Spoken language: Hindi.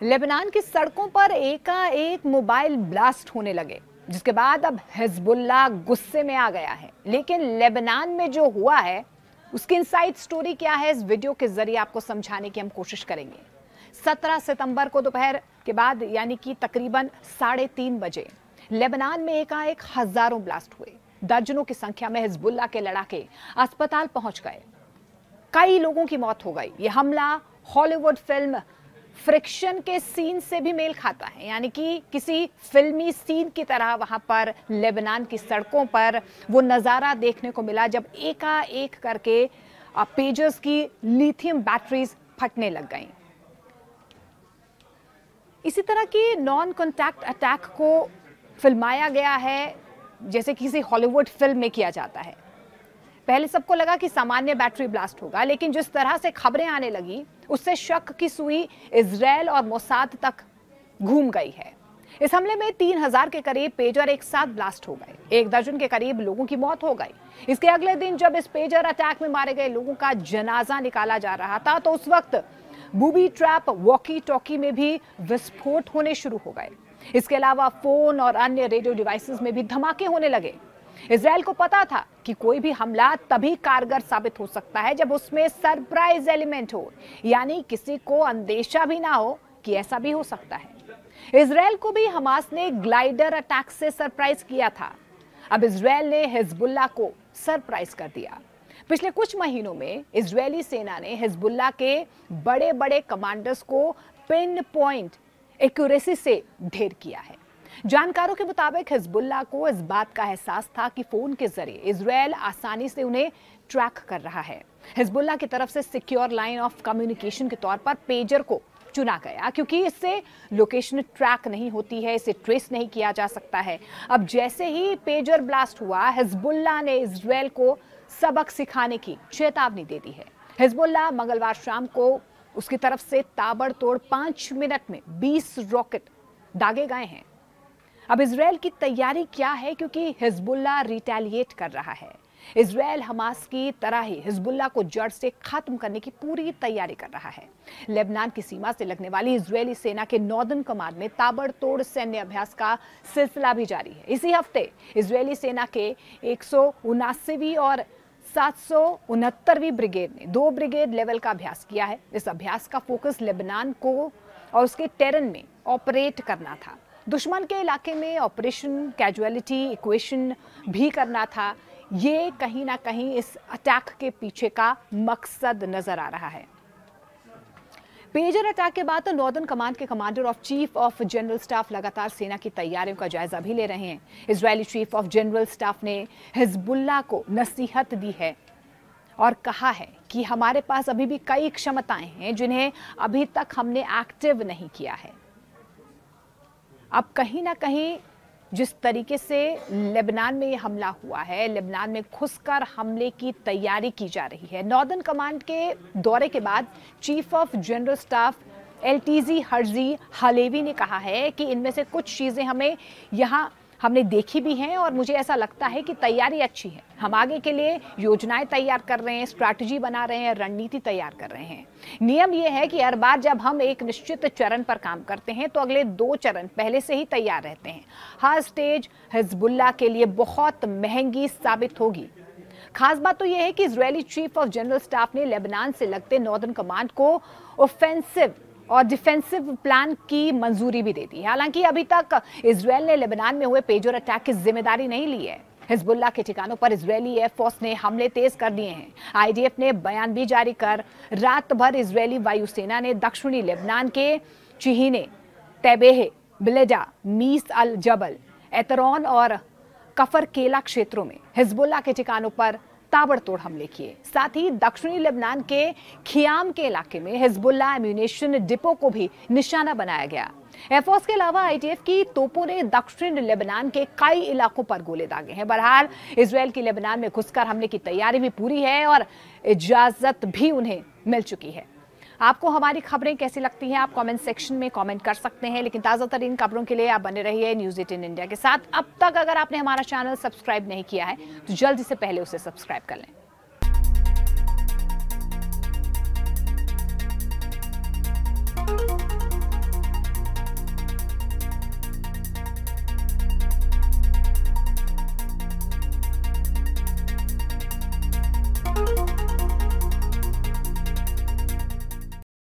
लेबनान की सड़कों पर एकाएक मोबाइल ब्लास्ट होने लगे, जिसके बाद अब हिजबुल्लाह गुस्से में आ गया है। लेकिन लेबनान में जो हुआ है उसकी इनसाइड स्टोरी क्या है, इस वीडियो के जरिए आपको समझाने की हम कोशिश करेंगे। 17 सितंबर को दोपहर के बाद यानी कि तकरीबन 3:30 बजे लेबनान में एकाएक हजारों ब्लास्ट हुए। दर्जनों की संख्या में हिजबुल्लाह के लड़ाके अस्पताल पहुंच गए। कई लोगों की मौत हो गई। यह हमला हॉलीवुड फिल्म फ्रिक्शन के सीन से भी मेल खाता है, यानी कि किसी फिल्मी सीन की तरह वहां पर लेबनान की सड़कों पर वो नजारा देखने को मिला जब एकाएक करके पेजर्स की लिथियम बैटरीज फटने लग गईं। इसी तरह की नॉन कॉन्टैक्ट अटैक को फिल्माया गया है जैसे किसी हॉलीवुड फिल्म में किया जाता है। पहले सबको लगा कि सामान्य बैटरी ब्लास्ट होगा, लेकिन जिस तरह से खबरें आने लगी उससे शक की सुई इजराइल और मोसाद तक घूम गई है। इस हमले में 3000 के करीब पेजर एक साथ ब्लास्ट हो गए। 1 दर्जन के करीब लोगों की मौत हो गई। इसके अगले दिन जब इस पेजर अटैक में मारे गए लोगों का जनाजा निकाला जा रहा था तो उस वक्त बूबी ट्रैप वॉकी टॉकी में भी विस्फोट होने शुरू हो गए। इसके अलावा फोन और अन्य रेडियो डिवाइसेस में भी धमाके होने लगे। इजराइल को पता था कि कोई भी हमला तभी कारगर साबित हो सकता है जब उसमें सरप्राइज एलिमेंट हो, यानी किसी को अंदेशा भी ना हो कि ऐसा भी हो सकता है। इजराइल को भी हमास ने ग्लाइडर अटैक से सरप्राइज किया था। अब इजराइल ने हिजबुल्लाह को सरप्राइज कर दिया। पिछले कुछ महीनों में इजरायली सेना ने हिजबुल्लाह के बड़े बड़े कमांडर्स को पिन पॉइंट एक्यूरेसी से ढेर किया है। जानकारों के मुताबिक हिजबुल्लाह को इस बात का एहसास था कि फोन के जरिए इजराइल आसानी से उन्हें ट्रैक कर रहा है। हिजबुल्लाह की तरफ से सिक्योर लाइन ऑफ कम्युनिकेशन के तौर पर पेजर को चुना गया, क्योंकि इससे लोकेशन ट्रैक नहीं होती है, इसे ट्रेस नहीं किया जा सकता है। अब जैसे ही पेजर ब्लास्ट हुआ, हिजबुल्लाह ने इजराइल को सबक सिखाने की चेतावनी दे दी है। हिजबुल्लाह मंगलवार शाम को उसकी तरफ से ताबड़तोड़ 5 मिनट में 20 रॉकेट दागे गए हैं। अब इजराइल की तैयारी क्या है, क्योंकि हिजबुल्लाह रिटेलिएट कर रहा है। इजराइल हमास की तरह ही हिजबुल्लाह को जड़ से खत्म करने की पूरी तैयारी कर रहा है। लेबनान की सीमा से लगने वाली इजरायली सेना के नॉर्दर्न कमांड में ताबड़तोड़ सैन्य अभ्यास का सिलसिला भी जारी है। इसी हफ्ते इजरायली सेना के 179वीं और 769वीं ब्रिगेड ने 2 ब्रिगेड लेवल का अभ्यास किया है। इस अभ्यास का फोकस लेबनान को और उसके टेरेन में ऑपरेट करना था। दुश्मन के इलाके में ऑपरेशन कैजुअलिटी इक्वेशन भी करना था। ये कहीं ना कहीं इस अटैक के पीछे का मकसद नजर आ रहा है। पेजर अटैक के बाद तो नॉर्दर्न कमांड के commander of chief of general staff लगातार सेना की तैयारियों का जायजा भी ले रहे हैं। Israeli chief of general staff ने हिजबुल्लाह को नसीहत दी है और कहा है कि हमारे पास अभी भी कई क्षमताएं हैं जिन्हें अभी तक हमने एक्टिव नहीं किया है। अब कहीं ना कहीं जिस तरीके से लेबनान में ये हमला हुआ है, लेबनान में घुसकर हमले की तैयारी की जा रही है। नॉर्दर्न कमांड के दौरे के बाद chief of general staff LTZ Herzi Halevi ने कहा है कि इनमें से कुछ चीज़ें हमने देखी भी हैं और मुझे ऐसा लगता है कि तैयारी अच्छी है। हम आगे के लिए योजनाएं तैयार कर रहे हैं, स्ट्रैटेजी बना रहे हैं, रणनीति तैयार कर रहे हैं। नियम यह है कि हर बार जब हम एक निश्चित चरण पर काम करते हैं तो अगले 2 चरण पहले से ही तैयार रहते हैं। हर स्टेज हिजबुल्लाह के लिए बहुत महंगी साबित होगी। खास बात तो यह है कि Israeli chief of general staff ने लेबनान से लगते नॉर्दर्न कमांड को ऑफेंसिव और डिफेंसिव प्लान की मंजूरी भी देती है। हालांकि अभी तक इजराइल ने लेबनान में हुए पेजर अटैक की जिम्मेदारी नहीं ली है। हिजबुल्लाह के ठिकानों पर इजरायली एयरफोर्स ने हमले तेज कर दिए हैं। IDF ने बयान भी जारी कर रात भर इजरायली वायुसेना ने दक्षिणी लेबनान के चिहीने, तैबेह, बिलेडा, मीस अल जबल, एतरॉन और कफर केला क्षेत्रों में हिजबुल्लाह के ठिकानों पर ताबड़तोड़ हमले किए। साथ ही दक्षिणी लेबनान के खियाम के इलाके में हिजबुल्लाह एम्यूनेशन डिपो को भी निशाना बनाया गया। एयरफोर्स के अलावा IDF की तोपों ने दक्षिण लेबनान के कई इलाकों पर गोले दागे हैं। बहरहाल इजराइल की लेबनान में घुसकर हमले की तैयारी भी पूरी है और इजाजत भी उन्हें मिल चुकी है। आपको हमारी खबरें कैसी लगती हैं, आप कमेंट सेक्शन में कमेंट कर सकते हैं। लेकिन ताज़ा तरीन खबरों के लिए आप बने रहिए न्यूज़ 18 इंडिया के साथ। अब तक अगर आपने हमारा चैनल सब्सक्राइब नहीं किया है तो जल्दी से पहले उसे सब्सक्राइब कर लें।